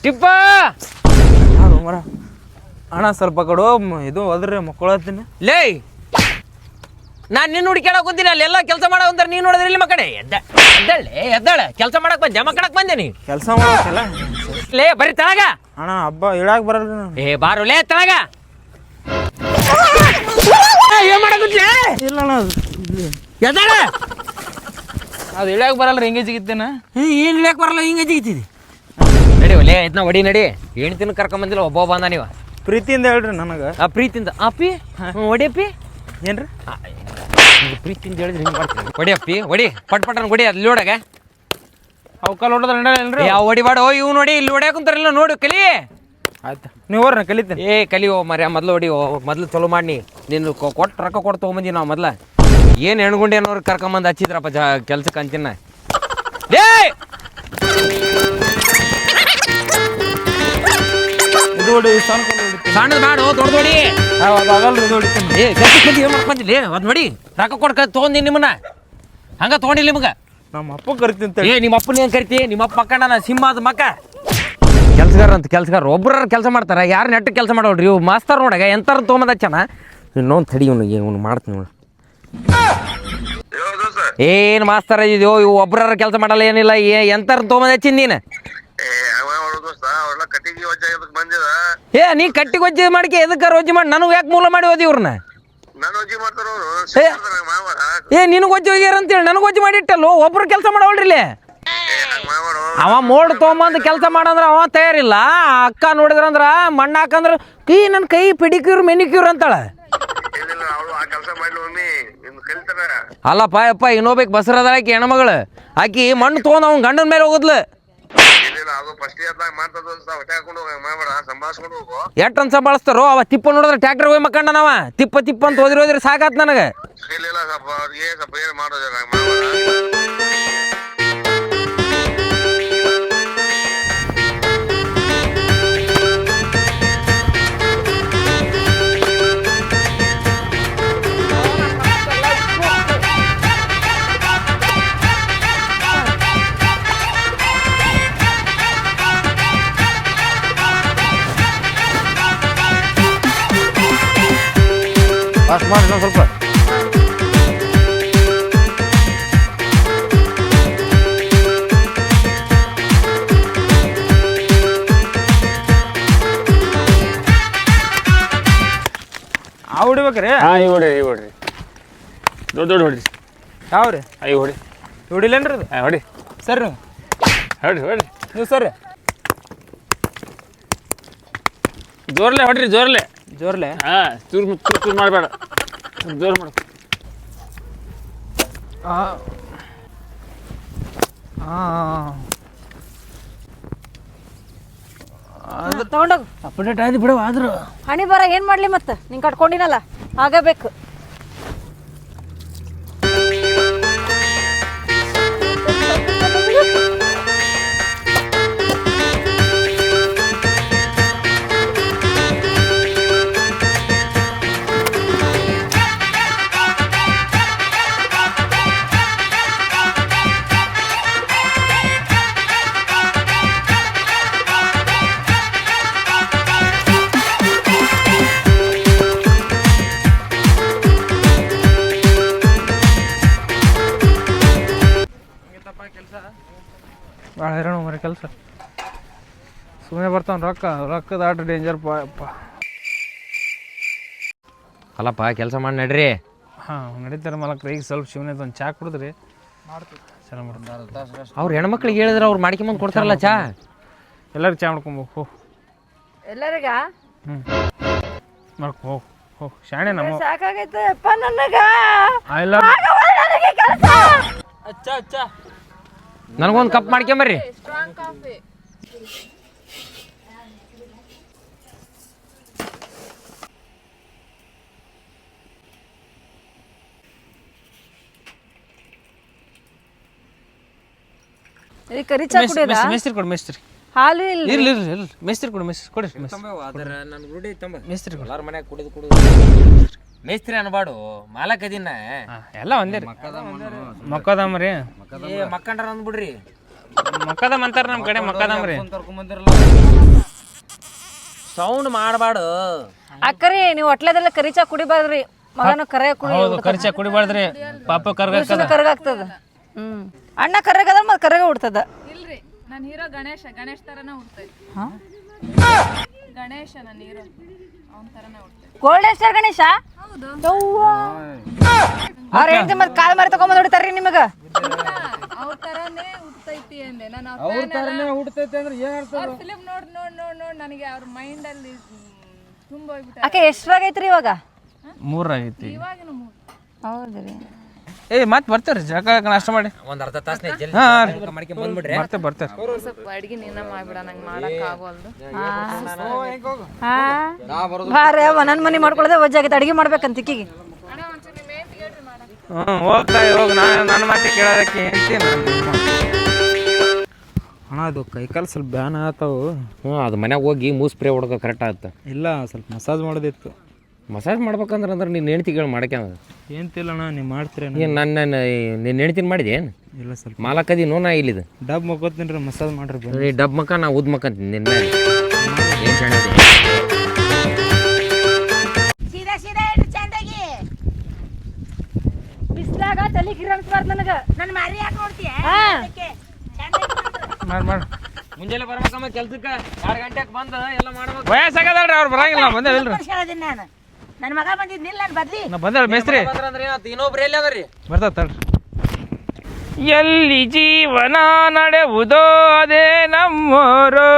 ಟಿಪ್ಪ ಮರ ಅಣ್ಣ ಸ್ವಲ್ಪ ಕಡೆ ಇದು ಹೋದ್ರೆ ಮಕ್ಕಳತ್ತೀನಿ ಲೇ ನಾನು ನಿನ್ನ ಹುಡುಕ್ಯಾಡಕ್ ಕುಂತೀನಿ ಅಲ್ಲೆಲ್ಲ ಕೆಲಸ ಮಾಡೋ ಅಂತಾರೆ ನೀನು ನೋಡಿದ್ರೆ ಇಲ್ಲಿ ಮಕ್ಕಡೆ ಎದ್ದಾಳೆ ಕೆಲಸ ಮಾಡಕ್ ಬಂದೆ ಮಕ್ಕಳಕ್ ಬಂದೆ ನೀ ಕೆಲಸ ಮಾಡಲ್ಲ ಲೇ ಬರೀ ತಳಗ ಅಣ್ಣ ಹಬ್ಬ ಇಳಾಕ್ ಬರಲ್ಲ ಏ ಬಾರು ಲೇ ತಳಗ ಏನ್ ಮಾಡಕುಂತ್ಲೆ ಇಲ್ಲ ಅಣ್ಣ ಎದ್ದಾಳ ಅದು ಇಳಾಕ್ ಬರಲ್ಲ ಹಿಂಗೆ ಜಿಗಿತ್ತೇನ ಏನು ಇಳ್ಯಾಕ ಬರಲ್ಲ ಹಿಂಗೆ ಜಿಗಿತಿದಿ ನಡಿ ಲೇ ಇದನ್ನ ಒಡಿ ನಡಿ ಹೆಣ್ತಿನ ಕರ್ಕೊಂಬಂದಿಲ್ಲ ಒಬ್ಬ ಬಂದ ನೀವ ಪ್ರೀತಿಯಿಂದ ಹೇಳ್ರಿ ನನಗೆ ಆ ಪ್ರೀತಿಯಿಂದ ಅಪ್ಪಿ ಒಡಿಯಪ್ಪಿ ಏನ್ರಿ ಪ್ರೀತಿಯಿಂದ ಹೇಳಿದ್ರೆ ಹಿಂಗೆ ಮಾಡ್ತೀನಿ ಒಡಿಯಪ್ಪಿ ಒಡಿ ಪಟ್ನ ಒಡಿ ಅಲ್ಲಿ ನೋಡಾಗ ಅವು ಕಾಲು ಹೊಡೆದ್ರೆ ನಡೆಯಲ್ರಿ ಯಾವ ಹೊಡಿಬಾಡು ಇವ್ ನೋಡಿ ಇಲ್ಲಿ ಹೊಡ್ಯಾಕುಂತಾರಲ್ಲ ನೋಡು ಕಲಿ ಆಯ್ತು ನೀವು ಹೋರ್ನ ಕಲಿತೇನೆ ಏ ಕಲಿಯೋ ಮರ್ಯ ಮೊದ್ಲು ಹೊಡಿ ಮೊದ್ಲು ಚಲೋ ಮಾಡಿ ನೀನು ಕೊಟ್ಟು ರೊಕ್ಕ ಕೊಟ್ಟು ತೊಗೊಂಬಂದಿ ನಾವು ಮೊದ್ಲ ಏನು ಹೆಣ್ಗುಂಡಿ ಅನ್ನೋರು ಕರ್ಕೊಂಬಂದು ಹಚ್ಚಿದ್ರಪ್ಪ ಕೆಲ್ಸಕ್ಕೆ ಅಂತಿನ ಏ ಇದು ಹೊಡಿ ಸಣ್ಣದು ಮಾಡು ದೊಡ್ಡ ಹೊಡಿ ಅದು ಆಗಲ್ರಿ ಇದು ಹೊಡಿತೀನಿ ಏ ಗಟ್ಟಿ ಕಲಿ ಏನು ಮಾಡ್ಕೊಂದಿಲ್ಲ ಅದು ನೋಡಿ ರೊಕ್ಕ ಕೊಡ್ಕ ತೊಗೊಂಡಿ ನಿಮ್ಮನ್ನ ಹಂಗ ತೊಗೊಂಡಿಲ್ಲ ನಿಮ್ಗೆ ನಮ್ಮ ಅಪ್ಪ ಕರಿತೀನಿ ಏ ನಿಮ್ಮ ಅಪ್ಪನ ಏನು ಕರಿತಿ ನಿಮ್ಮ ಅಪ್ಪ ಮಕ್ಕಂಡ ನಾ ಸಿಂಹ ಅದು ಮಕ್ಕ ಕೆಲ್ಸಗಾರ ಅಂತ ಕೆಲ್ಸಗಾರ ಒಬ್ಬರ ಕೆಲಸ ಮಾಡ್ತಾರ ಯಾರು ನೆಟ್ಟು ಕೆಲಸ ಮಾಡೋಳ್ರಿ ಇವು ಮಾಸ್ತರ್ ನೋಡಾಗ ಎಂತಾರ ತೊಗೊಂಬಂದ ಹಚ್ಚನ ಇನ್ನೊಂದು ತಡಿ ಇವನು ಮಾಡ್ತೀನಿ ಇವನು ಏನು ಮಾಸ್ತರ್ ಇದೆಯೋ ಇವು ಒಬ್ಬರ ಕೆಲಸ ಮಾಡಲ್ಲ ಏನಿಲ್ಲ ಎಂತಾರ ತೊಗೊಂಬಂದ ಹಚ್ಚಿನ ನೀನು ಏ ನೀ ಕಟ್ಟಿಗೆ ಒಜ್ಜಿ ಮಾಡಿಕೆ ಎದಕ್ಕೆ ಒಜ್ಜಿ ಮಾಡಿ ನನಗೆ ಯಾಕೆ ಮೂಲ ಮಾಡಿ ಓದಿ ಇವ್ರನ್ನ ಏ ನಿನಗೆ ಒಜ್ಜಿ ಹೋಗ್ಯಾರ ಅಂತೇಳಿ ನನಗೆ ಒಜ್ಜಿ ಮಾಡಿಟ್ಟಲ್ಲೋ ಒಬ್ರು ಕೆಲಸ ಮಾಡೋಳ್ರಿ ಅವ ಮೋಡ್ ತೊಗೊಂಬಂದು ಕೆಲಸ ಮಾಡಂದ್ರ ಅವ ತಯಾರಿಲ್ಲ ಅಕ್ಕ ನೋಡಿದ್ರಂದ್ರ ಮಣ್ಣ ಹಾಕಂದ್ರ ನನ್ನ ಕೈ ಪಿಡಿಕ್ಯೂರ್ ಮೆನಿಕ್ಯೂರ್ ಅಂತಾಳ ಅಲ್ಲಪ್ಪ ಯಪ್ಪ ಇನ್ನೋಬೇಕು ಬಸರದಾಕಿ ಹೆಣ್ಮಗಳು ಆಕಿ ಮಣ್ಣು ತೊಗೊಂಡು ಅವ್ನ ಗಂಡನ ಮೇಲೆ ಹೋಗದ್ಲು ಎಟ್ಟನ್ ಸಂಭಾಳಿಸ್ತಾರೋ ಅವ ತಿಪ್ಪ ನೋಡಿದ್ರೆ ಟ್ಯಾಕ್ಟರ್ ಹೋಗಿ ಮಕ್ಕಂಡ ನಾವ ತಿಪ್ಪ ಅಂತ ಹೋದ್ರಿ ಸಾಕಾತ್ ನನಗೆ ಅಷ್ಟು ಮಾಡಿ ನಾವು ಸ್ವಲ್ಪ ಆ ಹೊಡಿಬೇಕ್ರಿ ಈ ಹೊಡ್ರಿ ದೊಡ್ಡ ಹೊಡ್ರಿ ಯಾವ ರೀ ಈ ಹೊಡಿ ಹೊಡಿಲೇನ್ರಿ ಅದು ಹೊಡಿ ಸರ್ ಹೊಡಿ ನೀವು ಸರ್ ಹೊಡ್ರಿ ಜೋರ್ಲೆ ಹಾಂ ಚೂರು ಮಾಡಬೇಡ ಜೋರು ಮಾಡು ತಗೊಂಡೋಗು ಅಪ್ಡೇಟ್ ಆಯ್ತು ಬಿಡು ಆದ್ರು ಹಣಿ ಬರ ಏನ್ ಮಾಡ್ಲಿ ಮತ್ತೆ ನಿಂಗೆ ಕಟ್ಕೊಂಡಿನಲ್ಲ ಆಗಬೇಕು ಭಾಳ ಹೈರಾಣ ಮರಿ ಕೆಲಸ ಸುಮ್ಮನೆ ಬರ್ತಾವ ರೊಕ್ಕದ ಆಟ ಡೇಂಜರ್ ಅಲ್ಲಪ್ಪ ಕೆಲಸ ಮಾಡಿ ನಡ್ರಿ ಹಾಂ ನಡೀತಾರೆ ಮಲಕ್ರಿ ಈಗ ಸ್ವಲ್ಪ ಶಿವನೇ ಒಂದು ಚಾ ಕುಡಿದ್ರಿ ಮಾಡ್ತೀವಿ ಚಲೋ ಮಾಡ್ತಾರೆ ಅವ್ರು ಹೆಣ್ಮಕ್ಳಿಗೆ ಹೇಳಿದ್ರೆ ಅವ್ರು ಮಾಡ್ಕೊಂಬಂದು ಕೊಡ್ತಾರಲ್ಲ ಚಾ ಎಲ್ಲರೂ ಚಾ ಮಾಡ್ಕೊಂಬೋಗಿ ಹೋಗಿ ಎಲ್ಲರಿಗ ಮಾಡ್ಕೊ ಹೋಗಿ ಶಾಣೆ ನಮ್ಮ ಸಾಕಾಗೈತಪ್ಪ ನನಗ ಇಲ್ಲ ಅಚ್ಚ ನನಗೊಂದು ಕಪ್ ಮಾಡ್ಕೊಂಬರ್ರಿ ಕರಿ ಚಾ ಕುಡಿಯೋದ ಮೇಸ್ತ್ರಿ ಕೊಡು ಮೇಸ್ತ್ರಿ ಹಾಲು ಇಲ್ಲ ಇರ್ಲಿ ಮೇಸ್ತ್ರಿ ಕೊಡು ಕೊಡಿ ಮೇಸ್ತ್ರಿ ಎಲ್ಲಾರ ಮನ್ಯಾಗ ಕುಡಿದು ಮೇಸ್ತ್ರಿ ಅನ್ಬಾಡು ಮಾಲಕದಿನ ಎಲ್ಲ ಒಂದೇ ರೀ ಮಕ್ಕದಮ್ರಿ ಮಕ್ಕಂಡ್ರ ಅಂದ್ಬಿಡ್ರಿ ಮಕ್ಕದಮ್ ಅಂತಾರ ನಮ್ಮ ಕಡೆ ಮಕ್ಕದಮ್ ರೀ. ಸೌಂಡ್ ಮಾಡಬಾರ್ದು. ಅಕ್ಕರಿ ನೀವು ಹೊಟ್ಲೆದೆಲ್ಲ ಕರಿ ಚಾ ಕುಡಿಬಾರ್ದ್ರಿ. ಮಗನ ಕರೆ ಕುಡಿ. ಹೌದು ಖರ್ಚ ಕುಡಿಬಾರ್ದ್ರಿ. ಪಾಪ ಕರ್ಗಾಗ್ತದ. ಅಣ್ಣ ಕರ್ರಗದ ಮತ್ತೆ ಕರ್ರಗ ಉಡ್ತದ. ಇಲ್ರಿ ನನ್ನ ಹೀರೋ ಗಣೇಶ್ ತರನ ಉಡ್ತೈತಿ. ಗಣೇಶ ನನ್ನ ಹೀರೋ ಅವನ ತರನ ಉಡ್ತೈತಿ. Golden star Ganesha. ಅವ್ರ ಹೆಂಡತಿ ಮತ್ತೆ ಕಾಲ್ ಮಾರಿ ತಗೊಂಬಂದ್ ಹೊಡಿತಾರ್ರಿ ನಿಮಗ. ಅವ್ರ ತರನೇ ಉಡ್ತೈತಿ ಅಂದೆ. ನಾನು ಅವ್ರ ತರನೇ ಉಡ್ತೈತಿ ಅಂದ್ರೆ ಏನ್ ಅರ್ಥ? ಫಿಲ್ಮ್ ನೋಡ್ ನನಗೆ ಅವ್ರ ಮೈಂಡ್ ಅಲ್ಲಿ ತುಂಬ ಹೋಗ್ಬಿಟ್ಟ. ಆಕೆ ಎಷ್ಟ್ರಾಗೈತ್ರಿ ಇವಾಗ? 3 ಆಗೈತಿ. ಇವಾಗಿನ ಮೂರು. ಹೌದ್ರಿ. ಮತ್ತೆ ಬರ್ತಾರೆ ಜಳಕ ನಾಷ್ಟ ಮಾಡಿ ಒಂದ್ ಅರ್ಧ ತಾಸನೇ ಮಾಡ್ಕೊಂಡ್ ಬಂದ್ಬಿಡ್ರಿ. ಬರ್ತಾರೆ. ಸ್ವಲ್ಪ ಅಡ್ಗೆ ನೀನ ಮಾಡ್ಬಿಡ, ನಂಗೆ ಮಾಡಕ್ ಆಗೋಲ್ದು. ಬಾರ ನನ್ ಮನಿ ಮಾಡ್ಕೊಳ್ಳೋದೇ ವಜ್ಜಾಗೈತೆ. ಅಡಿಗೆ ಮಾಡ್ಬೇಕಂತ ಇಕ್ಕಿಗೆ. ಹೋಗ್ ನನ್ನ ಮಾತಿ ಕೇಳೋದಕ್ಕೆ ಅಣ್ಣ ಅದು ಕೈಕಾಲು ಸ್ವಲ್ಪ ಬ್ಯಾನ್ ಆತಾವು. ಅದು ಮನ್ಯಾಗ ಹೋಗಿ ಮೂಸ್ ಸ್ಪ್ರೇ ಹೊಡ್ಕೊ ಕರೆಕ್ಟ್ ಆಗುತ್ತೆ. ಇಲ್ಲ ಸ್ವಲ್ಪ ಮಸಾಜ್ ಮಾಡೋದಿತ್ತು. ಮಸಾಜ್ ಮಾಡ್ಬೇಕಂದ್ರೆ ನಿನ್ನ ಹೆಣ್ತಿಗಳು ಮಾಡಕ್ಕೆ ಏನ್ತಿಲ್ಲ ಅಣ್ಣ ನೀವು ಮಾಡ್ತೀರೇನು? ಏನು ನಿನ್ನ ಹೆಣ್ತಿನ ಮಾಡಿದೆ ಏನು? ಇಲ್ಲ ಸ್ವಲ್ಪ ಮಾಲಕದಿ ನಾ ಇಲ್ಲಿದು ಡಬ್ ಮಕ್ಕೋತೀನಿ ರೀ, ಮಸಾಜ್ ಮಾಡ್ರಿ ಬನ್ನಿ. ನೀ ಡಬ್ ಮಕ್ಕ ನಾ ಉದ್ ಮಕ್ಕಂತೀನಿ ನಿನ್ನ ಮೇಲೆ. ಏನು ಚೆನ್ನಾಗಿದೆ ಬಿಸ್ಲಾಗ ತಲೆ ಗಿರನ್ಸ್ಬಾರ್ದು ನನಗ. ನನ್ನ ಮಾರಿ ಯಾಕೆ ನೋಡ್ತೀಯ? ಮಾಡಿ ಮುಂಜಾನೆ ಬರ್ಬೇಕಮ್ಮ ಕೆಲ್ಸಕ್ಕೆ. 2 ಗಂಟೆಗೆ ಬಂದು ಎಲ್ಲ ಮಾಡ್ಬೇಕು. ವಯಸ್ಸಾಗದಲ್ರಿ ಅವ್ರು ಬರಂಗಿಲ್ಲ. ಬಂದೇವಿಲ್ರಿ ನಾನು ನನ್ನ ಮಗ ಬಂದಿದ್ನಿಲ್ಲ ನಾನು ಬದ್ಲಿ. ನಾ ಬಂದೇಳ ಮೇಸ್ತ್ರಿ. ಇನ್ನೊಬ್ರು ಎಲ್ಲಿ ಅದರಿ? ಬರ್ತಾವ ತಡ್ರಿ. ಎಲ್ಲಿ ಜೀವನ ನಡೆವುದೋ ಅದೇ ನಮ್ಮೋರು,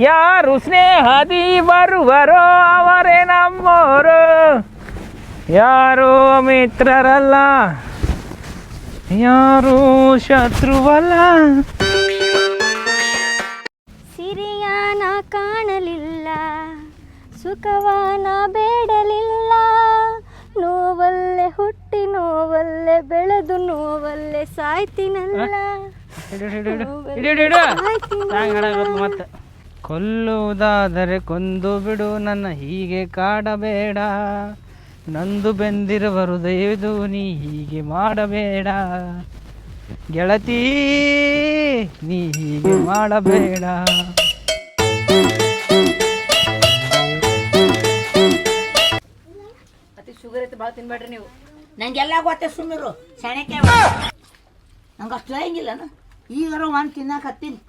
ಯಾರು ಸ್ನೇಹದಿ ಬರುವರೋ ಅವರೇ ನಮ್ಮೋರು, ಯಾರು ಮಿತ್ರರಲ್ಲ ಯಾರು ಶತ್ರುವಲ್ಲ. ಸಿರಿಯಾನ ಕಾಣಲಿಲ್ಲ, ಸುಖವಾನ ಬೇಡಲಿಲ್ಲ, ನೋವಲ್ಲೇ ಹುಟ್ಟಿ ನೋವಲ್ಲೇ ಬೆಳೆದು ನೋವಲ್ಲೇ ಸಾಯ್ತಿನಲ್ಲ. ಮತ್ತೆ ಕೊಲ್ಲುವುದಾದರೆ ಕೊಂದು ಬಿಡು, ನನ್ನ ಹೀಗೆ ಕಾಡಬೇಡ, ನಂದು ಬೆಂದಿರುವ ಹೃದಯದು ನೀ ಹೀಗೆ ಮಾಡಬೇಡ, ಗೆಳತಿ ನೀ ಹೀಗೆ ಮಾಡಬೇಡ. ಶುಗರ್ ಐತೆ ಭಾಳ ತಿನ್ಬೇಡ್ರಿ ನೀವು. ನಂಗೆಲ್ಲ ಗೊತ್ತೇ, ಸುಮ್ಮಿರು ಸೆಣಕ್ಕೆ. ನಂಗೆ ಅಷ್ಟು ಹೆಂಗಿಲ್ಲನ ಈಗಾರ ಒಂದು ತಿನ್ನಾಕತ್ತೀನಿ.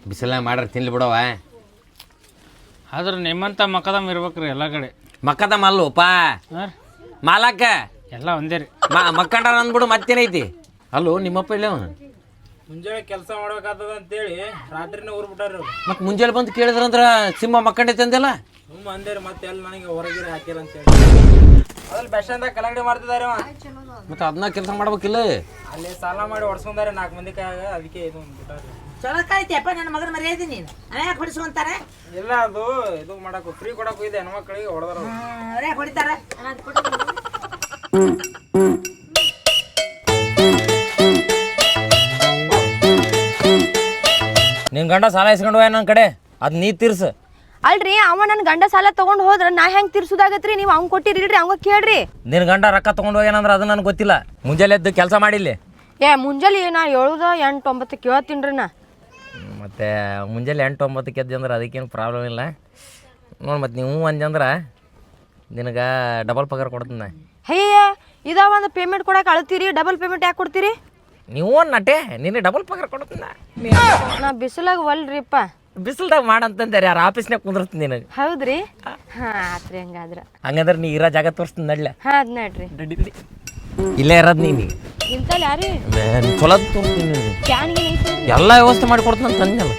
ಬಿಸಿಲಾಗ ಮಾಡ್ರೆ ತಿನ್ಲಿ ಬಿಡವ. ಆದ್ರೆ ನಿಮ್ಮಂತ ಮಕ್ಕದಮ್ ಇರ್ಬೇಕ್ರಿ ಎಲ್ಲ ಕಡೆ. ಮಕ್ಕದಮ್ಮ ಅಲ್ಲೋಪ ಮಾಲಕ್ಕ ಎಲ್ಲ ಒಂದೇ ರೀ. ಮಕ್ಕಂಡ್ರ ಅಂದ್ಬಿಡು ಮತ್ತೇನೈತಿ. ಅಲ್ಲೋ ನಿಮ್ಮಪ್ಪ ಇಲ್ಲ ಮುಂಜಾನೆ ಕೆಲಸ ಮಾಡ್ಬೇಕಾಗ್ತದ ಅಂತೇಳಿ ರಾತ್ರಿನೇ ಊರ್ಬಿಟ್ಟಾರ. ಮತ್ತೆ ಮುಂಜಾನೆ ಬಂದು ಕೇಳಿದ್ರಂದ್ರ ಸಿಂಹ ಮಕ್ಕಂಡೈತೆ ಅಂದೆಲ್ಲ. ಸುಮ್ಮ ಅಂದೇರಿ ಮತ್ತೆ ಎಲ್ಲಿ ನನಗೆ ಹೊರಗಿರ ಹಾಕಿರ ಅಂತೇಳಿ. ಅದ್ರಲ್ಲಿ ಬೆಷ್ಟಂದಾಗ ಕಲಗಡೆ ಮಾಡ್ತಿದ್ದಾರೆ. ಮತ್ತೆ ಅದನ್ನ ಕೆಲಸ ಮಾಡ್ಬೇಕಿಲ್ಲ. ಅಲ್ಲಿ ಸಾಲ ಮಾಡಿ ಹೊಡ್ಸ್ಕೊಂಡಾರೆ 4 ಮಂದಿ ಕೈಯಾಗ. ಅದಕ್ಕೆ ಇದು ಬಿಟ್ಟಾರ. ಚಲೋ ಕಾಯ್ತಿಯಪ್ಪ, ನನ್ನ ಮಗನ ಮರ್ಯಾದೆ ನೀನು ಅಯ್ಯಾಕ ಹೊಡಿಸುವಂತಾರೆ. ಇಲ್ಲ ಅದು ಇದು ಮಾಡಕ್ಕೆ ಫ್ರೀ ಕೊಡಕ್ಕೆ ಇದೆ ಹೆಣ್ಮಕ್ಳಿಗೆ ಹೊಡೆದಾರ. ಅಯ್ಯಾಕ ಹೊಡಿತಾರ? ನಿನ್ ಗಂಡ ಸಾಲ ಇಸ್ಕೊಂಡು ಹೋಯ ನನ್ನ ಕಡೆ, ಅದ್ ನೀ ತೀರ್ಸು. ಅಲ್ರಿ ಅವ ನನ್ನ ಗಂಡ ಸಾಲ ತಗೊಂಡ್ ಹೋದ್ರ ನಾ ಹೆಂಗ್ ತೀರ್ಸುದಾಗತ್ರಿ? ನೀವು ಅವ್ನ್ ಕೊಟ್ಟಿರಿಲ್ರಿ, ಅವಂಗ ಕೇಳ್ರಿ. ನಿನ್ ಗಂಡ ರೊಕ್ಕ ತಗೊಂಡು ಹೋಗ್ಯಾನಂದ್ರ ಅದು ನನಗೆ ಗೊತ್ತಿಲ್ಲ. ಮುಂಜಾನೆ ಎದ್ದು ಕೆಲಸ ಮಾಡಿಲ್ಲಿ. ಮುಂಜಾನೆ ನಾ 7-8-9 ಕೇಳ್ತೀನ್ರಿ ನಾ. ಮತ್ತೆ ಮುಂಜಾನೆ 8-9 ಎದ್ದು ಅಂದ್ರೆ ಅದಕ್ಕೇನು ಪ್ರಾಬ್ಲಮ್ ಇಲ್ಲ ನೋಡಿ. ಮತ್ತೆ ನೀವು ಅಂದಂದ್ರೆ ನಿನಗೆ ಡಬಲ್ ಪಗಾರ ಕೊಡ್ತೀನಿ. ಅಯ್ಯ ಇದ ಒಂದು ಪೇಮೆಂಟ್ ಕೊಡಕ್ಕೆ ಅಳ್ತೀರಿ, ಡಬಲ್ ಪೇಮೆಂಟ್ ಯಾಕೆ ಕೊಡ್ತೀರಿ ನೀವು? ನಟೆ ನಿನಗೆ ಡಬಲ್ ಪಗಾರ ಕೊಡ್ತೀನಿ. ನಾ ಬಿಸಿಲಾಗ ಒಲ್ರಿಪ್ಪ. ಬಿಸಿಲ್ದಾಗ ಮಾಡಂತಂದ್ರೆ ಯಾರು ಆಫೀಸ್ನಾಗ ಕುಂದಿರ್ತೀನಿ ನಿನಗೆ. ಹೌದ್ರಿ? ಹಾ ಆತ್ರಿ. ಹಂಗಂದ್ರೆ ನೀ ಇರೋ ಜಾಗ ತೋರಿಸ್ತೀನಿ ನಡ್ಲೆ. ಹಾ ಅದ್ ನಡ್ರಿ. ಇಲ್ಲೇ ಇರೋದು ನೀನು ಇಂತಲ್ಲ ಯಾರಿ ಚಲೋ ತೋರಿಸ್ತೀನಿ. ಕ್ಯಾನ್ಗೆ ಎಲ್ಲ ವ್ಯವಸ್ಥೆ ಮಾಡಿ ಕೊಡ್ತೀನಿ ಅಂತ ಅಂದಲ್ಲ.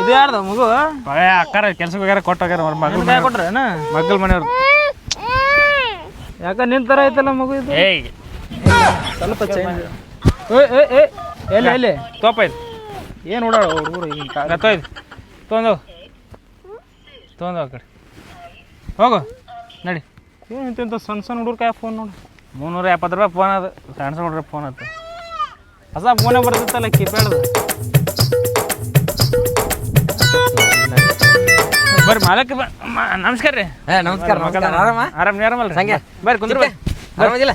ಇದು ಯಾರ್ದ ಮಗು? ಅಕ್ಕಾರ ಕೆಲ್ಸಕ್ಕೆ ಹೋಗ್ಯಾರ ಕೊಟ್ಟಾಗ್ಯಾರ. ಮಗಲ್ ಕೊಟ್ರೇನ? ಮಗಲ್ ಮನೆಯವ್ರು. ಯಾಕ ನಿನ್ ತರ ಐತಲ್ಲ ಮಗು ಇದು. ಏಯ್ ಸ್ವಲ್ಪ ಚೇಂಜ್. ಎಲ್ಲಿ ತೋಪ ಇದು ಏನು ಓಡಾಡ ಹುಡುಗರು ಈಗ ತೊಯ್ದು ತೊಂದವು ಆ ಕಡೆ ಹೋಗು ನಡಿ. ಏನಂತ ಸಣ್ಣ ಸಣ್ಣ ಹುಡುಗ್ರ ಕಾಯ ಫೋನ್ ನೋಡು. 370 ರೂಪಾಯಿ ಫೋನ್ ಅದು. ಸಣ್ಣ ಸಣ್ಣ ಹುಡುಗ್ರ ಫೋನ್ ಆಯ್ತು. ಹೊಸ ಫೋನೇ ಬರ್ತಿತ್ತಲ್ಲ ಕೀಪ್ಯಾಡ್ದು. ಬರ್ರಿ ಮಾಲಕ್ಕೆ ನಮಸ್ಕಾರ ರೀ. ನಮಸ್ಕಾರ. ಆರಾಮ ಆರಾಮಲ್ರಿ? ಹಂಗೆ ಬರ್ರಿ ಕುಂದ್ರ. ಆರಾಮದಿಲ್ಲ?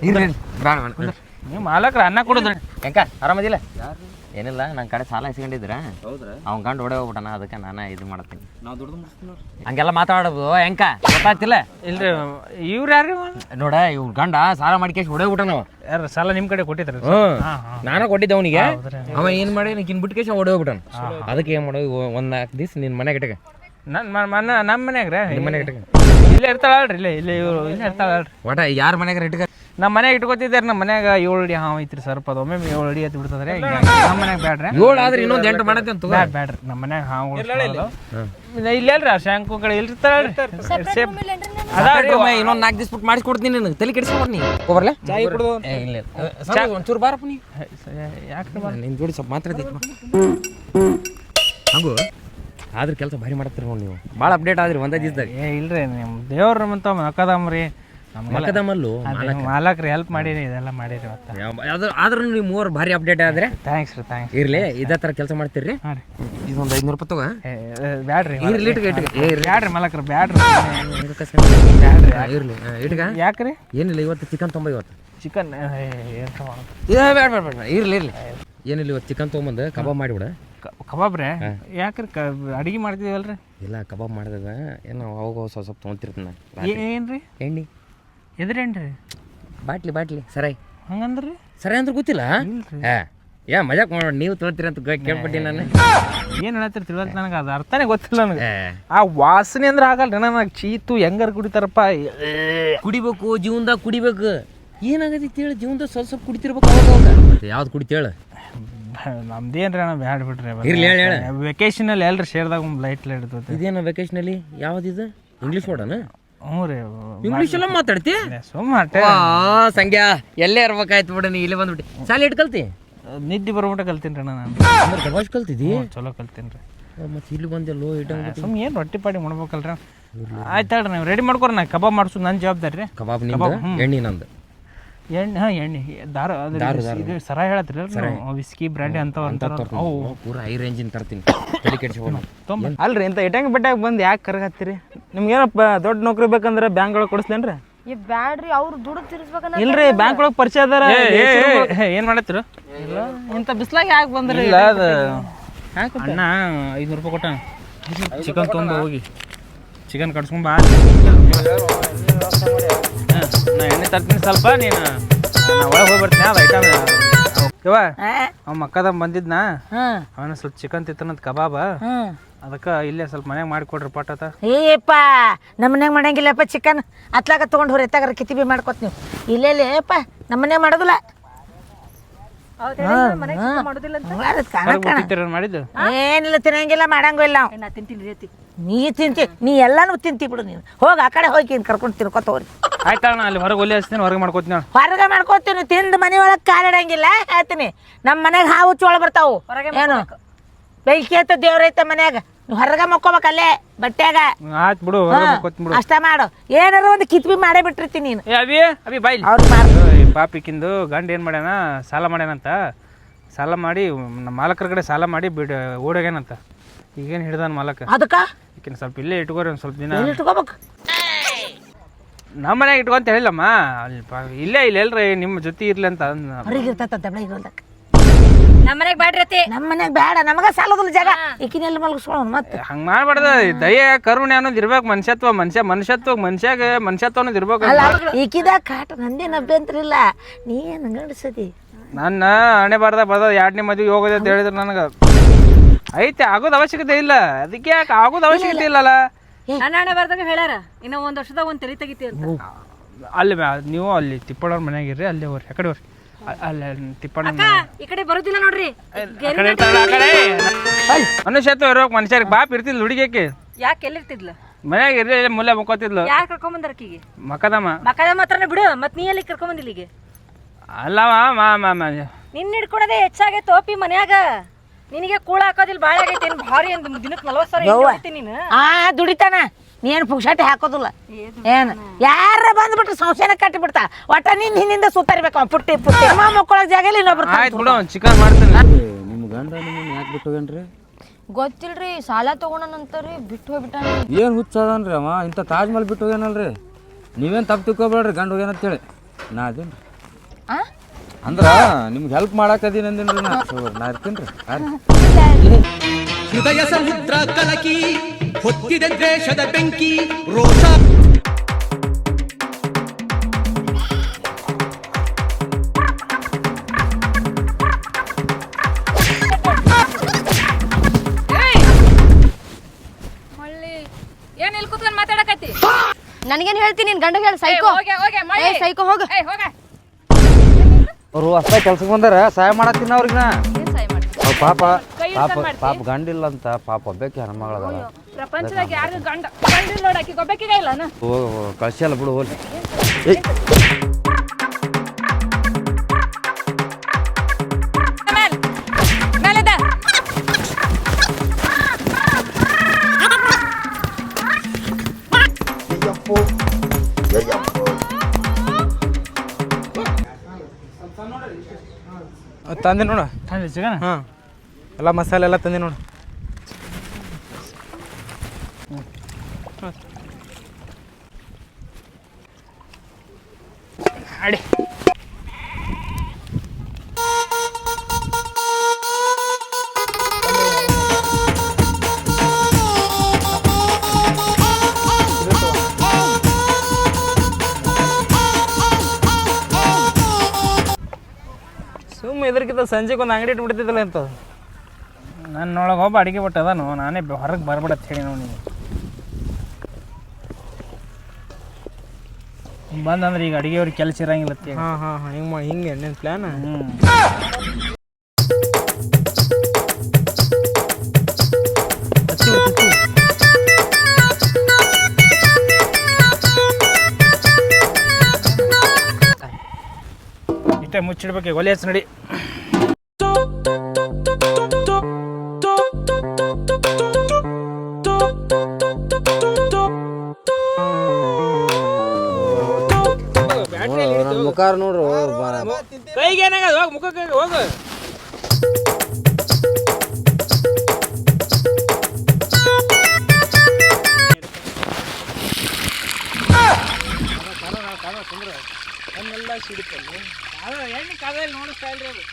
ನೀವು ಮಾಲಕ್ರ ಅನ್ನ ಕೊಡುದ್ರಿ ಹೆಂಕ ಆರಾಮದಿಲ್ಲ? ಏನಿಲ್ಲ ನನ್ನ ಕಡೆ ಸಾಲ ಇಸ್ಕೊಂಡಿದ್ರ ಅವ್ನ ಗಂಡು ಹೊಡೆ ಹೋಗ್ಬಿಟ್ಟನ, ಅದಕ್ಕೆ ನಾನು ಇದು ಮಾಡ್ತೀನಿ. ಹಂಗೆಲ್ಲ ಮಾತಾಡೋದು ಹೆಂಕ ಗೊತ್ತಾಗ್ತಿಲ್ಲ? ಇಲ್ರಿ ಇವ್ರು ಯಾರು ನೋಡ ಇವ್ರ ಗಂಡ ಸಾಲ ಮಾಡ್ಕೇಶ್ ಹೊಡೆ ಬಿಟ್ಟ ನಾವು. ಯಾರು ಸಾಲ ನಿಮ್ಮ ಕಡೆ ಕೊಟ್ಟಿದ್ರು? ನಾನ ಕೊಟ್ಟಿದ್ದೆ ಅವನಿಗೆ. ಅವ ಏನ್ ಮಾಡಿ ನೀನ್ ಬಿಟ್ಕೇಶ ಹೊಡೆ ಹೋಗ್ಬಿಟ್ಟನ. ಅದಕ್ಕೆ ಏನ್ ಮಾಡೋದು, ಒಂದ್ 4 ದಿವ್ಸ ನಿನ್ ಮನೆಗೆ ಇಟ್ಟಕ. ನಮ್ಮ ಮನ್ಯಾಗ್ರ ನಿಮ್ಮ ಮನೆಗೆ ಇಟ್ಟಕ. ಇಲ್ಲೇ ಇರ್ತಾಳಲ್ರಿ, ಇಲ್ಲೇ ಇವ್ರು ಇಲ್ಲೇ ಇರ್ತಾಳಲ್ರಿ. ಒಟ ಯಾರ ಮನೆಗಾರ ಇಟ್ಟಕ. ನಮ್ಮ ಮನ್ಯಾಗ ಇಟ್ಕೋತಿದ್ದಾರೆ. ನಮ್ಮ ಮನ್ಯಾಗ 7 ಅಡಿ ಹಾವು ಐತ್ರಿ ಸ್ವಲ್ಪ, ಅದು ಒಮ್ಮೆ 7 ಅಡಿ ಎತ್ತು ಬಿಡ್ತದ್ರಿ. ನಮ್ಮ ಮನ್ಯಾಗ ಬ್ಯಾಡ್ರಿ, 7 ಆದ್ರೆ ಇನ್ನೊಂದು 8 ಮಾಡತ್ತೆ ಅಂತ ಬ್ಯಾಡ್ರಿ. ನಮ್ಮ ಮನ್ಯಾಗ ಹಾವು ಇಲ್ಲೇಲ್ರಿ, ಆ ಶಾಂಕು ಕಡೆ ಇರ್ತಾಳ್ರಿ. ಇನ್ನೊಂದ್ 4 ದಿವ್ಸ ಬಿಟ್ಟು ಮಾಡಿಸ್ಕೊಡ್ತೀನಿ ನಿನಗೆ. ತಲೆ ಕೆಡಿಸ್ಕೊಬರ್ ನೀ ಹೋಗ್ಬರ್ಲೆ. ಒಂಚೂರು ಬಾರಪ್ಪ ನೀ. ಯಾಕೆ ನಿನ್ ಜೋಡಿ ಸ್ವಲ್ಪ ಮಾತಾಡ್ತಿತ್ತು ಹಂಗು. ಆದ್ರೆ ಕೆಲಸ ಭಾರಿ ಮಾಡತ್ತೀರಿ ನೋಡಿ ನೀವು. ಭಾಳ ಅಪ್ಡೇಟ್ ಆದ್ರಿ ಒಂದೇ ದಿವ್ಸದಾಗ. ಇಲ್ರಿ ನಿಮ್ಮ ದೇವ್ರ ಮಂತ ಮಕ್ಕದಮ್ರಿ ಮಕ್ಕದಮ್ಮಲ್ಲು ಮಾಲಕ್ರಿ ಹೆಲ್ಪ್ ಮಾಡಿರಿ, ಇದೆಲ್ಲ ಮಾಡಿರಿ ಮತ್ತೆ. ಆದ್ರೂ ನೀವು 3 ಭಾರಿ ಅಪ್ಡೇಟ್ ಆದ್ರೆ ಥ್ಯಾಂಕ್ಸ್ ರೀ, ಥ್ಯಾಂಕ್ಸ್. ಇರ್ಲಿ, ಇದೇ ಥರ ಕೆಲಸ ಮಾಡ್ತೀರಿ. ಹಾಂ ರೀ, ಇದೊಂದು 500 ರೂಪಾಯಿ ತಗೋ. ಬ್ಯಾಡ್ರಿ ಇರ್ಲಿ ಬ್ಯಾಡ್ರಿ ಮಾಲಕ್ರ ಬ್ಯಾಡ್ರಿ ಇರ್ಲಿ ಇಟ್ಗ. ಯಾಕ್ರಿ? ಏನಿಲ್ಲ, ಇವತ್ತು ಚಿಕನ್ ತೊಂಬ. ಇವತ್ತು ಚಿಕನ್ ಬೇಡ ಇರ್ಲಿ ಏನಿಲ್ಲ, ಇವತ್ತು ಚಿಕನ್ ತೊಗೊಂಬಂದು ಕಬಾಬ್ ಮಾಡಿಬಿಡ. ಕಬಾಬ್ ರೀ? ಯಾಕ್ರಿ ಅಡಿಗೆ ಮಾಡ್ತಿದ್ದೀವಲ್ರಿ? ಇಲ್ಲ, ಕಬಾಬ್ ಮಾಡಿದಾಗ ಏನೋ ಅವಾಗ ಸ್ವಲ್ಪ ತೊಗೊಂತಿರ್ತೀನಿ. ಏನ್ರಿ ಎಣ್ಣೆ? ಎದ್ರೇನ್ರಿ? ಬಾಟ್ಲಿ ಸರೈ. ಹಂಗಂದ್ರಿ? ಸರಿ ಅಂದ್ರೆ ಗೊತ್ತಿಲ್ಲ. ಯಾ ಮಜಾಕ್ ಮಾಡೋಣ, ನೀವು ತೊಗೊಳ್ತೀರಿ ಅಂತ ಕೇಳ್ಪಟ್ಟಿ ನಾನು. ಏನು ಹೇಳತ್ತೀರಿ ತಿಳಿವಲ್ತು ನನಗೆ, ಅದು ಅರ್ಥನೇ ಗೊತ್ತಿಲ್ಲ ನನಗೆ. ಆ ವಾಸನೆ ಅಂದ್ರೆ ಆಗಲ್ರಿ ನನಗೆ. ಚೀತು ಹೆಂಗಾರು ಕುಡಿತಾರಪ್ಪ. ಕುಡಿಬೇಕು, ಜೀವನದಾಗ ಕುಡಿಬೇಕು. ಏನಾಗತ್ತೈತಿ ಹೇಳಿ, ಜೀವನದಾಗ ಸ್ವಲ್ಪ ಕುಡಿತಿರ್ಬೇಕು ಅವಾಗ. ಯಾವ್ದು ಕುಡಿತೇಳ? ನಮ್ದೇನ್ರಿ ಅಣ್ಣ ಬ್ಯಾಡ್ ಬಿಡ್ರಿ. ಇರ್ಲಿ ಹೇಳ. ವೆಕೇಶನಲ್ಲಿ ಎಲ್ರಿ ಶೇರ್ದಾಗ ಒಂದು ಲೈಟ್ ಇಡ್ತೈತಿ. ಇದೇನು ವೆಕೇಶನಲ್ಲಿ? ಯಾವ್ದಿದು? ಇಂಗ್ಲೀಷ್ ವರ್ಡನ? ಹ್ಞೂ ರೀ. ಇಂಗ್ಲೀಷ್ ಎಲ್ಲ ಮಾತಾಡ್ತಿ? ಸುಮ್ಮನೆ ಸಂಗ್ಯಾ ಎಲ್ಲೇ ಇರ್ಬೇಕಾಯ್ತು ಬಿಡ. ನೀ ಇಲ್ಲೇ ಬಂದ್ಬಿಟ್ಟು ಸಾಲ ಇಟ್ಟು ಕಲ್ತಿ? ನಿದ್ದೆ ಬರ್ಬಿಟ್ಟ ಕಲ್ತೀನಿ ರೀ ನಾನು. ದಬಾಷ್ ಕಲ್ತಿದ್ದಿ? ಚಲೋ ಕಲ್ತೀನಿ ರೀ. ಮತ್ತೆ ಇಲ್ಲಿ ಬಂದೆಲ್ಲೋ ಸುಮ್ಮನೆ ಏನು ರೊಟ್ಟಿ ಪಾಡಿ ಮಾಡ್ಬೇಕಲ್ರಿ. ಆಯ್ತು ಹೇಳ್ರಿ, ನೀವು ರೆಡಿ ಮಾಡ್ಕೊರಿ. ನಾ ಕಬಾಬ್ ಮಾಡ್ಸೋದು ನನ್ನ ಜವಾಬ್ದಾರಿ ರೀ. ಕಬಾಬ್ ನಿಮ್ದು, ಎಣ್ಣೆ ನಂದು. ಎಣ್ಣೆ? ಹಾಂ, ಎಣ್ಣೆ ದಾರು ಇದು ಸರ ಹೇಳತ್ರಿ, ವಿಸ್ಕಿ ಬ್ರ್ಯಾಂಡಿ ಅಂತ ಅವು ಪೂರಾ ಹೈ ರೇಂಜಿನ ತರ್ತೀನಿ. ತಲೆ ಕೆಡಿಸ್ಕೊಂಡು ಅಲ್ರಿ ಇಂಥ ಇಟಂಗ್ ಬೆಟ್ಟಾಗ ಬಂದು ಯಾಕೆ ಕರಗತ್ತೀರಿ? ನಿಮ್ಗೇನಪ್ಪ ದೊಡ್ಡ ನೌಕರಿ ಬೇಕಂದ್ರೆ ಬ್ಯಾಂಕ್ ಒಳಗೆ ಕೊಡಿಸ್ಲೇನ್ರಿ? ಈ ಬ್ಯಾಡ್ರಿ, ಅವ್ರು ದುಡ್ಡು ತಿರ್ಸ್ಬೇಕಂದ್ರೆ. ಇಲ್ರಿ, ಬ್ಯಾಂಕ್ ಒಳಗೆ ಪರಿಚಯ ಅದಾರ. ಏನು ಮಾಡತ್ತೀರ? ಇಂಥ ಬಿಸ್ಲಾಗ ಯಾಕೆ ಬಂದ್ರಿ? ಇಲ್ಲ, ಅದು ಅಣ್ಣ 500 ರೂಪಾಯಿ ಕೊಟ್ಟ. ಚಿಕನ್ ತೊಗೊಂಡು ಹೋಗಿ ಚಿಕನ್ ಕಟ್ಸ್ಕೊಂಬ. ನಾ ಎಣ್ಣೆ ತರ್ತೀನಿ ಸ್ವಲ್ಪ, ನೀನು ಒಳಗೆ ಹೋಗಿ ಬರ್ತೀನಿ. ಅದು ಐಟಮ್ ಇವ ಅವ ಮಕ್ಕದ ಬಂದಿದ್ನ, ಅವನ ಸ್ವಲ್ಪ ಚಿಕನ್ ತಿತ್ತನಂತ ಕಬಾಬ. ಅದಕ್ಕೆ ಇಲ್ಲೇ ಸ್ವಲ್ಪ ಮನ್ಯಾಗ ಮಾಡಿಕೊಡ್ರಿ ಪಟ್ಟತ. ಏಪ್ಪ ನಮ್ಮ ಮನ್ಯಾಗ ಮಾಡಂಗಿಲ್ಲಪ್ಪ ಚಿಕನ್. ಅತ್ಲಾಗ ತೊಗೊಂಡು ಹೋರಿ ಎತ್ತಾಗಾರ ಕಿತಿಬಿ ಮಾಡ್ಕೊತ ನೀವು. ಇಲ್ಲೇಪ್ಪ ನಮ್ಮ ಮನ್ಯಾಗ ಮಾಡೋದಿಲ್ಲ. ಮಾಡಿದ್ದು ಏನಿಲ್ಲ, ತಿನ್ನಂಗಿಲ್ಲ, ಮಾಡಂಗಿಲ್ಲ. ನೀ ತಿಂತಿ, ನೀ ಎಲ್ಲಾನು ತಿಂತಿ ಬಿಡು. ನೀನು ಹೋಗಿ ಆ ಕಡೆ ಹೋಗಿ ಕರ್ಕೊಂಡು ತಿನ್ಕೊತ ಹೋರಿ. ಆಯ್ತಣ್ಣ, ಅಲ್ಲಿ ಹೊರಗೆ ಒಲೆ ಹಚ್ತೀನಿ, ಹೊರಗೆ ಮಾಡ್ಕೊತೀನಿ. ಹೊರಗೆ ಮಾಡ್ಕೋತೀನಿ, ತಿಂದು ಮನೆ ಒಳಗೆ ಕಾಲಿಡಂಗಿಲ್ಲ ಹೇಳ್ತೀನಿ. ನಮ್ಮ ಮನ್ಯಾಗ ಹಾವು ಚೋಳ ಬರ್ತಾವು. ಏನು ಬೆಂಕಿ ಐತ ದೇವ್ರೈತ ಮನ್ಯಾಗ, ನೀವು ಹೊರಗೆ ಮಕ್ಕೋಬೇಕಲ್ಲೇ ಬಟ್ಟೆಗ. ಆಯ್ತು ಬಿಡು, ಅಷ್ಟ ಮಾಡು. ಏನಾರ ಒಂದು ಕಿತ್ಬಿ ಮಾಡೇ ಬಿಟ್ಟಿರ್ತೀನಿ ನೀನು. ಅಭಿ ಬಾಯ್. ಪಾಪಿಕಿಂದು ಗಂಡ ಏನು ಮಾಡ್ಯಾನ, ಸಾಲ ಮಾಡ್ಯಾನಂತ. ಸಾಲ ಮಾಡಿ ನಮ್ಮ ಮಾಲಕರ ಕಡೆ ಸಾಲ ಮಾಡಿ ಓಡೋಗ್ಯಾನಂತ. ಈಗೇನು ಹಿಡ್ದಾನ ಮಾಲಕ. ಅದಕ್ಕೆ ಈಗಿನ ಸ್ವಲ್ಪ ಇಲ್ಲೇ ಇಟ್ಕೋರಿ ಒಂದು ಸ್ವಲ್ಪ ದಿನ. ಇಟ್ಕೋಬೇಕು. ನಮ್ಮ ಮನ್ಯಾಗ ಇಟ್ಕೊಂತ ಹೇಳಿಲ್ಲಮ್ಮ, ಅಲ್ಲಿ ಇಲ್ಲೇ ಎಲ್ರಿ ನಿಮ್ಮ ಜೊತೆ ಇರ್ಲಿ ಅಂತ. ಹೊರಗೆ ಇರ್ತೈತಂತ ಬೆಳಗ್ಗೆ ಹೊಲ್ದಾಗ. ನಮ್ಮ ಮನೆಗೆ ಬ್ಯಾಡ್ರತಿ. ನಮ್ಮ ಮನ್ಯಾಗ ಬೇಡ, ನಮಗ ಸಾಲದಿಲ್ಲ ಜಾಗ. ಈಕಿನೆಲ್ಲ ಮಲಗಿಸ್ಕೊಳ್ಳೋಣ ಮತ್ತೆ. ಹಂಗೆ ಮಾಡ್ಬಾರ್ದ. ದಯೆ ಕರುಣೆ ಅನ್ನೋದು ಇರ್ಬೇಕು. ಮನುಷ್ಯತ್ವ ಅನ್ನೋದು ಇರ್ಬೇಕು. ಈಕಿದಾಗ ಕಾಟ ನಂದೇನು ಅಭ್ಯಂತರ ಇಲ್ಲ. ನೀ ಏನು ಗಂಡಸದಿ? ನನ್ನ ಹಣೆ ಬರ್ದ 2ನೇ ಮದುವೆ ಹೋಗೋದೆ ಅಂತ ಹೇಳಿದ್ರು ನನಗೆ. ಐತೆ, ಆಗೋದು ಅವಶ್ಯಕತೆ ಇಲ್ಲ. ಅದಕ್ಕೆ ಯಾಕೆ ಆಗೋದು ಅವಶ್ಯಕತೆ ಇಲ್ಲಲ್ಲ. ನನ್ನ ಹಣೆ ಬರ್ದಾಗ ಹೇಳ್ಯಾರ, ಇನ್ನೂ 1 ವರ್ಷದಾಗ ಒಂದು ತಲೆ ತೆಗಿತಿ ಅಂತ. ಅಲ್ಲಿ ನೀವು ಅಲ್ಲಿ ತಿಪ್ಪಣ್ಣವ್ರ ಮನ್ಯಾಗಿರ್ರಿ, ಅಲ್ಲೇ ಹೋರಿ. ಯಾಕಡೆ ಹೋರಿ? ಅಲ್ಲಿ ತಿಪ್ಪಣ್ಣ ಈ ಕಡೆ ಬರೋದಿಲ್ಲ ನೋಡ್ರಿ. ಮನುಷ್ಯತ್ವ ಇರೋಕ್ ಮನುಷ್ಯರಿಗೆ ಬಾಪ್ ಇರ್ತಿದ್ಲು. ಹುಡುಗಿಯಕ್ಕೆ ಯಾಕೆ ಎಲ್ಲಿರ್ತಿದ್ಲ? ಮನ್ಯಾಗ ಇರ್ಲಿ, ಮುಲ್ಲ ಮುಕ್ಕೋತಿದ್ಲು. ಯಾರು ಕರ್ಕೊಂಬಂದಾರ ಆಕಿಗೆ? ಮಕ್ಕದಮ್ಮ ಮಾತ್ರನೇ ಬಿಡು. ಮತ್ ನೀ ಎಲ್ಲಿ ಕರ್ಕೊಂಬಂದಿಲ್ಲ ಇಲ್ಲಿಗೆ? ಅಲ್ಲವ ನಿನ್ನ ಹಿಡ್ಕೊಳದೆ ಹೆಚ್ಚಾಗೈತೆ ಓಪಿ ಮನ್ಯಾಗ. ನಿನಗೆ ಕೂಳ ಹಾಕೋದಿಲ್ಲ, ಭಾಳ ಆಗೈತೆ. ಭಾರಿ ಒಂದು ದಿನಕ್ಕೆ 40,000 ನೀನು. ದುಡಿತಾನ, ನೀನು ಪುಕ್ಷಾಟಿ ಹಾಕೋದಿಲ್ಲ. ಏನು ಯಾರ ಬಂದ್ಬಿಟ್ರೆ ಸಂಶಯನ ಕಟ್ಟಿ ಬಿಡ್ತಾ. ಒಟ್ಟ ನೀನ್ ಹಿಂದಿಂದ ಸುತ್ತಾರ್ಬೇಕು. ಪುಟ್ಟಿ ಮಕ್ಕಳೊಳಗೆ ಜಾಗ ಇಲ್ಲ, ಇನ್ನೊಬ್ರು. ಆಯ್ತು ಬಿಡು, ಚಿಕನ್ ಮಾಡ್ತೀನಿ. ನಿಮ್ಮ ಗಂಡ ನಿಮ್ಮನ್ನ ಯಾಕೆ ಬಿಟ್ಟು ಹೋಗ್ಯಾನ್ರಿ? ಗೊತ್ತಿಲ್ರಿ, ಸಾಲ ತಗೊಂಡನಂತರಿ ಬಿಟ್ಟು ಹೋಗ್ಬಿಟ್ಟಾನ. ಏನು ಹುಚ್ಚದನ್ರಿ ಅವ? ಇಂಥ ತಾಜ್ ಮಹಲ್ ಬಿಟ್ಟು ಹೋಗ್ಯಾನಲ್ರಿ. ನೀವೇನು ತಪ್ಪು ತಿಳ್ಕೊಬೇಡ್ರಿ, ಗಂಡ ಹೋಗ್ಯಾನಂತೇಳಿ. ನಾ ಅದೇನ್ರಿ ಆ ಅಂದ್ರ ನಿಮ್ಗೆ ಹೆಲ್ಪ್ ಮಾಡಾಕದೀನಿ ಅಂದಿನ್ರಿ ನಾ ಇರ್ತೀನಿ ರೀ. ಹೃದಯ ಸಮುದ್ರ ಕಲಕಿ ಹೊತ್ತಿದೆ ದ್ವೇಷದ ಬೆಂಕಿ ರೋಷ ಮಳ್ಳಿ ಏನ್ ಇಲ್ಲಿ ಕುತ್ಕೊಂಡ್ ಮಾತಾಡಕತ್ತಿ ನನಗೇನ್ ಹೇಳ್ತೀನಿ ನಿನ್ ಗಂಡ ಹೇಳ ಸೈಕೋ ಹೋಗೆ ಹೋಗೆ ಮಳ್ಳಿ ಸೈಕೋ ಹೋಗ ಹೋಗ ಅವ್ರು ಹೊಸ ಕೆಲ್ಸಕ್ಕೆ ಬಂದಾರ ಸಹಾಯ ಮಾಡತ್ತೀನಿ ಅವ್ರಿಗೆ ನಾ ಏನ್ ಸಹಾಯ ಮಾಡ್ತಿ ಅವ್ರ ಪಾಪ ಕೈ ಪಾಪ ಹಿಡ್ಕೊಂಡ್ ಮಾಡ್ತಿ? ಪಾಪ ಗಂಡಿಲ್ಲ ಅಂತ ಪಾಪ ಒಬ್ಬಾಕಿ ಹೆಣ್ಮಗಳದಾಳ ಪ್ರಪಂಚದಾಗ ಯಾರಿಗೂ ಗಂಡಿಲ್ ನೋಡಾಕಿ ಗೊಬ್ಬಕ್ಕಿಗ ಇಲ್ಲನ ಕಳ್ಸಿಯಲ್ಲ ಬಿಡು ಹೋಲಿ ಮೇಲೆದ ತಂದೆ ನೋಡ ಚಿಕನ್ ಹಾಂ ಎಲ್ಲ ಮಸಾಲೆ ಎಲ್ಲ ತಂದೆ ನೋಡು ಅಡಿ ಸುಮ್ಮ ಇದ್ರಕ್ಕಿಂತ ಸಂಜೆಗೆ ಒಂದು ಅಂಗಡಿ ಇಟ್ಬಿಡ್ತಿದ್ದಲ್ಲ ಅಂತ ನನ್ನೊಳಗೆ ಒಬ್ಬ ಅಡಿಗೆ ಬಿಟ್ಟು ಅದಾನು ನಾನೇ ಹೊರಗೆ ಬರ್ಬಿಡತ್ ಹೇಳಿ ನೋಡಿ ನೀವು ಬಂದಂದ್ರೆ ಈಗ ಅಡಿಗೆಯವ್ರಿಗೆ ಕೆಲಸ ಇರಂಗಿಲ್ಲ ಹಾಂ ಹಾಂ ಹಾಂ ಹಿಂಗೆ ನಿನ್ನ ಪ್ಲ್ಯಾನ್ ಇಷ್ಟೇ ಮುಚ್ಚಿಡ್ಬೇಕು ಒಲೆ ಹಚ್ಚ ನಡಿ ಮುಖಾರ ನೋಡ್ರು ಕೈಗೆ ಏನಾಗದ ಹೋಗಿ ಮುಖಕ್ಕೆ ಹೋಗು ಎಣ್ಣೆ ಕಾದಲ್ಲಿ ನೋಡಿಸ್ತಾ ಇಲ್ರಿ ಅದು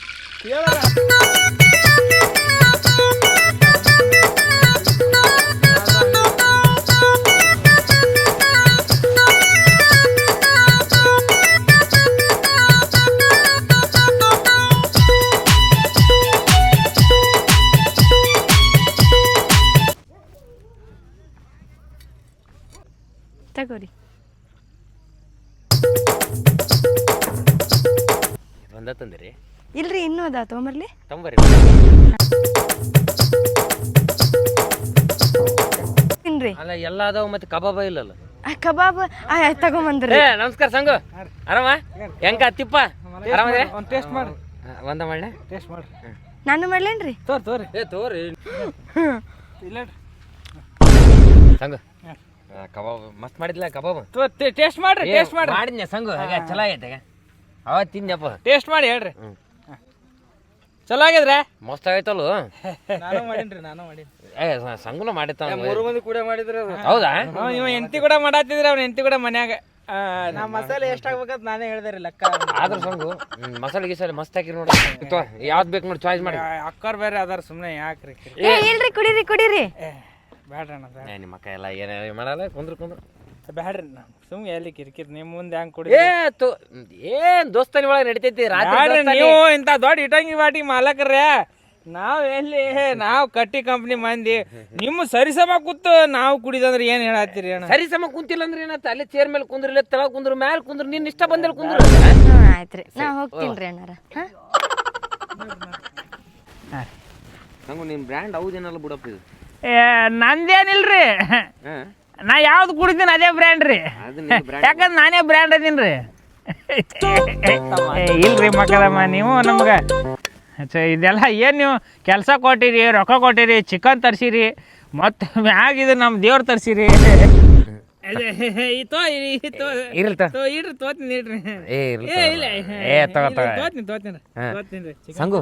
ತಗೋರಿ ಒಂದ ತಂದಿರಿ ಇಲ್ರಿ ಇನ್ನೂ ಅದ ತೊಗೊಂಬರ್ಲಿ ತಂಬರಿ ತಿನ್ರಿ ಅಲ್ಲ ಎಲ್ಲ ಅದಾವ ಮತ್ತೆ ಕಬಾಬ ಇಲ್ಲಲ್ಲ ಕಬಾಬ್ ತಗೊಂಬಂದ್ರಿ ಏ ನಮಸ್ಕಾರ ಸಂಗು ಆರಾಮ ಹೆಂಗ ತಿಪ್ಪ ಆರಾಮದ್ರೆ ಒಂದು ಟೇಸ್ಟ್ ಮಾಡ್ರಿ ಒಂದ ಮಾಡ್ಲೆ ಟೇಸ್ಟ್ ಮಾಡ್ರಿ ನಾನು ಮಾಡ್ಲೇನ್ರಿ ತೋರಿ ಏ ತೋರಿ ಇಲ್ಲ ಸಂಗು ಕಬಾಬ್ ಮಸ್ತ್ ಮಾಡಿದ್ಲ ಕಬಾಬ್ ಟೇಸ್ಟ್ ಮಾಡ್ರಿ ಟೇಸ್ಟ್ ಮಾಡ್ರಿ ಮಾಡಿದ್ನ ಸಂಗು ಹಾಗೆ ಚಲೋ ಆಗೈತೆ ಅವತ್ತು ತಿಂದಪ್ಪ ಟೇಸ್ಟ್ ಮಾಡಿ ಹೇಳ್ರಿ ಚಲೋ ಆಗಿದ್ರೆ ಮಸ್ತ್ ಆಗೈತಲ್ಲ ನಾನು ಮಾಡೀನ್ರಿ ನಾನು ಮಾಡೀನಿ ಏ ಸಂಗುನ ಮಾಡಿತ್ತ ಮೂರು ಮಂದಿ ಕೂಡ ಮಾಡಿದ್ರೆ ಹೌದಾ ಇವ ಎಂತಿ ಕೂಡ ಮಾಡತ್ತಿದ್ರೆ ಅವ್ನ ಎಂತಿ ಕೂಡ ಮನ್ಯಾಗ ನಾ ಮಸಾಲೆ ಎಷ್ಟಾಗ್ಬೇಕಂತ ನಾನೇ ಹೇಳ್ದೆ ಲೆಕ್ಕ ಆದ್ರ ಸಂಗು ಮಸಾಲೆ ಗಿಸಾಲೆ ಮಸ್ತ್ ಹಾಕಿ ನೋಡಿ ಯಾವ್ದು ಬೇಕು ನೋಡಿ ಚಾಯ್ಸ್ ಮಾಡಿ ಅಕ್ಕಾರ್ ಬೇರೆ ಅದಾರ ಸುಮ್ಮನೆ ಯಾಕ್ರಿ ಇಲ್ರಿ ಕುಡೀರಿ ಕುಡೀರಿ ಬ್ಯಾಡ್ರಿ ಅಣ್ಣ ನಿಮ್ಮ ಅಕ್ಕ ಎಲ್ಲ ಏನೇ ಮಾಡಲ್ಲ ಕುಂದ್ರು ಬ್ಯಾಡ್ರಿ ಸುಮ್ಮನೆ ಎಲ್ಲಿ ಕಿರಿಕಿರಿ ನಿಮ್ಮ ಮುಂದೆ ಹೆಂಗ್ ಕುಡಿ ಏನ್ ದೋಸ್ತನಿ ಒಳಗೆ ನಡಿತೈತಿ ರಾತ್ರಿ ನೀವು ಇಂಥ ದೊಡ್ಡ ಇಟಂಗಿ ಬಾಟಿ ಮಾಲಕರ್ರೆ ನಾವ್ ಎಲ್ಲಿ ನಾವ್ ಕಟ್ಟಿ ಕಂಪ್ನಿ ಮಂದಿ ನಿಮ್ಮ ಸರಿಸಮ ಕೂತು ನಾವು ಕುಡಿದಂದ್ರೆ ಏನ್ ಹೇಳತ್ತೀರಿ ಅಣ್ಣ ಸರಿ ಸಮ ಕುಂತಿಲ್ಲ ಅಂದ್ರೆ ಏನತ್ತ ಅಲ್ಲಿ ಚೇರ್ ಮೇಲೆ ಕುಂದ್ರಿಲ್ಲ ತಳ ಕುಂದ್ರು ಮ್ಯಾಲ ಕುಂದ್ರು ನಿನ್ ಇಷ್ಟ ಬಂದಲ್ಲಿ ಕುಂದ್ರು ಆಯ್ತ್ರಿ ನಾ ಹೋಗ್ತೀನ್ರಿ ಅಣ್ಣಾರ ನಂಗು ನಿಮ್ ಬ್ರ್ಯಾಂಡ್ ಹೌದೇನಲ್ಲ ಬಿಡಪ್ಪ ಇದು ನಂದೇನಿಲ್ರಿ ನಾ ಯಾವ್ದು ಕುಡಿತೀನಿ ಅದೇ ಬ್ರ್ಯಾಂಡ್ ರೀ ಯಾಕಂದ್ರೆ ನಾನೇ ಬ್ರ್ಯಾಂಡ್ ಅದೀನಿ ರೀ ಇಲ್ರಿ ಮಕ್ಕಳಮ್ಮ ನೀವು ನಮ್ಗೆ ಇದೆಲ್ಲ ಏನು ನೀವು ಕೆಲಸ ಕೊಟ್ಟಿರಿ ರೊಕ್ಕ ಕೊಟ್ಟಿರಿ ಚಿಕನ್ ತರ್ಸಿರಿ ಮತ್ತು ಮ್ಯಾಗ ಇದು ನಮ್ಮ ದೇವ್ರು ತರ್ಸಿರಿ ಸಂಗು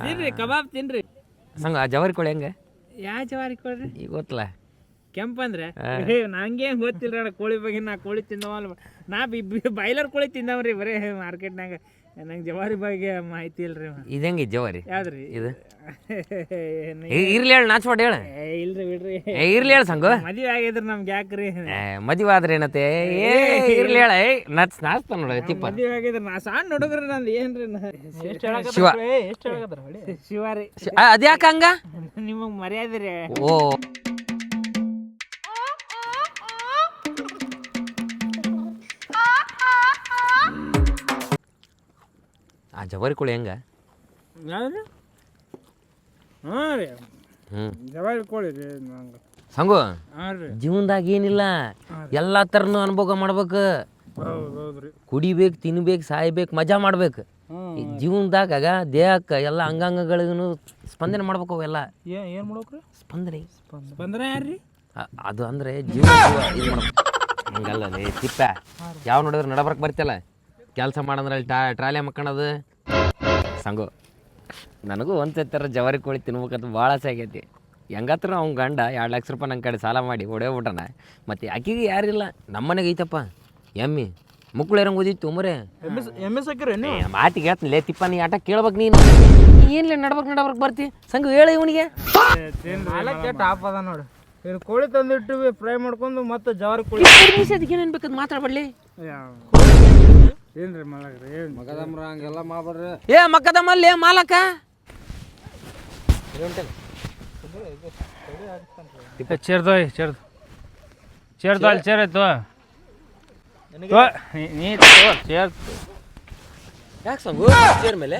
ತಿನ್ರಿ ಕಬಾಬ್ ತಿನ್ರಿ ಸಂಗು ಆ ಜವಾರಿ ಕೋಳಿ ಹೆಂಗ ಯಾವ ಜವಾರಿ ಕೊಡ್ರಿ ಈಗ ಗೊತ್ತಲ್ಲ ಕೆಂಪಂದ್ರೆ ನಂಗೆ ಗೊತ್ತಿಲ್ಲ ಅಣ್ಣ ಕೋಳಿ ಬಗ್ಗೆ. ನಾ ಕೋಳಿ ತಿಂದವಲ್ಲ, ನಾ ಬಾಯ್ಲರ್ ಕೋಳಿ ತಿಂದವ್ರಿ ಬರೀ ಮಾರ್ಕೆಟ್ನಾಗ. ನಂಗೆ ಜವಾರಿ ಬಗ್ಗೆ ಮಾಹಿತಿ ಇಲ್ರಿ. ಇದು ಹೆಂಗೆ ಜವಾರಿ ಯಾವ್ದ್ರಿ ಇದು? ಇರ್ಲಿ ಹೇಳಿ, ನಾಚ್ಬೇಡ ಹೇಳ. ಇಲ್ರಿ ಬಿಡ್ರಿ, ಇರ್ಲಿ ಹೇಳ ಸಂಗು. ಮದುವೆ ಆಗಿದ್ರಿ ನಮ್ಗೆ ಯಾಕ್ರಿ? ಮದುವೆ ಆದ್ರೆ ಏನತ್ತೆ? ಇರ್ಲಿ ಹೇಳ. ನಾಚ್ತಾನ ನೋಡ ತಿಪ್ಪ. ಮದುವೆ ಆಗಿದ್ರಿ ನಾ ಸಣ್ಣ ಹುಡುಗ್ರಿ ನಂದು ಏನ್ರಿ. ಶಿವ ಶಿವಾರಿ ಅದ್ಯಾಕ ಹಂಗ? ನಿಮಗ್ ಮರ್ಯಾದೆ ರೀ. ಓ ಆ ಜವಾರಿ ಕೋಳಿ ಹೆಂಗ? ಯಾವ್ದು? ಹಾಂ ರೀ, ಹ್ಮ್ ಜವಾರಿ ಕೋಳಿ ರೀ ನಂಗೆ. ಸಂಗು, ಹಾಂ ರೀ, ಜೀವನದಾಗ ಏನಿಲ್ಲ, ಎಲ್ಲಾ ಥರನೂ ಅನುಭವ ಮಾಡ್ಬೇಕು. ಹೌದ್ರಿ. ಕುಡಿಬೇಕು, ತಿನ್ಬೇಕು, ಸಾಯ್ಬೇಕು, ಮಜಾ ಮಾಡ್ಬೇಕು. ಈ ಜೀವನದಾಗ ದೇಹಕ್ಕೆ ಎಲ್ಲ ಅಂಗಾಂಗಗಳಿಗೂ ಸ್ಪಂದನೆ ಮಾಡ್ಬೇಕು. ಅವೆಲ್ಲ ಏನು ಮಾಡ್ಬೇಕ್ರಿ? ಸ್ಪಂದನೆ. ಬಂದ್ರೆ ಯಾರ್ರಿ? ಅದು ಅಂದರೆ ಜೀವ ಇದು ಮಾಡ್ಬೇಕು. ಹಂಗಲ್ಲ ತಿಪ್ಪ. ಯಾವ ನೋಡಿದ್ರೆ ನಡಬರ್ಕ್ ಬರ್ತಿಲ್ಲ, ಕೆಲಸ ಮಾಡಂದ್ರೆ ಅಲ್ಲಿ ಟ್ರಾಲಿ ಮಕ್ಕಳದು. ಸಂಗು, ನನಗೂ ಒಂದು ಥರ ಜವಾರಿ ಕೋಳಿ ತಿನ್ಬೇಕಂತ ಭಾಳ ಆಸೆ ಆಗೈತಿ. ಹೆಂಗತ್ರ ಅವ್ನ ಗಂಡ 2 ಲಕ್ಷ ರೂಪಾಯಿ ನನ್ನ ಕಡೆ ಸಾಲ ಮಾಡಿ ಹೊಡೆಯೋಬಿಟ್ಟಾನ. ಮತ್ತು ಆಕೆಗೆ ಯಾರಿಲ್ಲ. ನಮ್ಮನೆಗೆ ಐತಪ್ಪ ಎಮ್ಮಿ, ಮುಕ್ಕಳು ಇರಂಗೆ ಓದಿತ್ತು ಮರೆ. ಎಮ್ಮೆ ಸಾಕಿರಿ ಮಾತಿಗೆ ಹೇಳ್ತೀನಿ ತಿಪ್ಪ, ನೀ ಆಟ ಕೇಳ್ಬೇಕು. ನೀನು ಏನ್ಲೇ ನಡ್ಬರ್ಕ್ ಬರ್ತಿ? ಸಂಗು ಹೇಳ ಇವನಿಗೆ. ಟಾಪ್ ಅದ ನೋಡಿ. ಇನ್ನು ಕೋಳಿ ತಂದಿಟ್ಟು ಫ್ರೈ ಮಾಡ್ಕೊಂಡು ಮತ್ತೆ ಜವಾರಿ ಕೋಳಿ ಅದಕ್ಕೆ ಏನೇನು ಬೇಕಂತ ಮಾತಾಡ್ಬಡ್ಲಿ. ಏನ್ರಿ ಮಾಡಕ್ರಿ? ಏನು ಮಗದಮ್ರ ಹಂಗೆಲ್ಲ ಮಾಡ್ಬಾರ್ರಿ. ಏ ಮಕ್ಕದಮ್ಮಲ್ಲಿ ಮಾಲಕ ಚೇರ್ದು ಅಲ್ಲಿ ಚೇರ್ ಆಯ್ತು. ನೀ ಚೇರ್ ಯಾಕೆ ಸಂಗು ಚೇರ್ ಮೇಲೆ?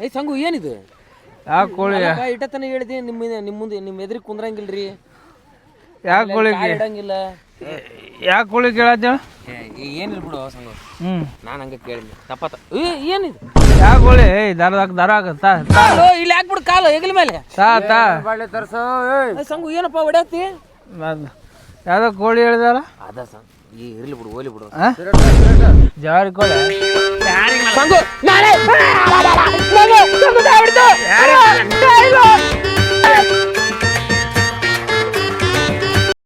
ಏ ಸಂಗು, ಏನಿದು? ಯಾಕೆ ಕೋಳಿ? ಇಟ್ಟತನ ಹೇಳಿದೆ ನಿಮ್ಮ ಎದುರಿಗೆ ಕುಂದ್ರಂಗಿಲ್ರಿ. ಯಾಕೆ ಕೋಳಿ ಇಡಂಗಿಲ್ಲ? ಯಾಕೆ ಕೋಳಿ ಕೇಳತ್ತ? ಏನಿಲ್ಲ ಬಿಡು ಸಂಗು. ನಾನು ಹಂಗೆ ಕೇಳಿದ್ನಿ ತಪ್ಪತ್ತ. ಏನಿದು? ಯಾಕೆ ಕೋಳಿ? ದಾರ ಆಗತ್ತಾ? ಇಲ್ಲಿ ಹಾಕ್ಬಿಡು ಕಾಲು ಹೆಗಲ ಮೇಲೆ. ಸಂಗು ಏನಪ್ಪ ಹೊಡ್ಯಾತಿ? ಯಾವ್ದೋ ಕೋಳಿ ಹೇಳಿದಾರ. ಅದ ಸಂಗು, ಇರ್ಲಿ ಬಿಡು, ಹೋಲಿ ಬಿಡು. ಜವಾರಿ ಕೋಳಿ ಸಂಗು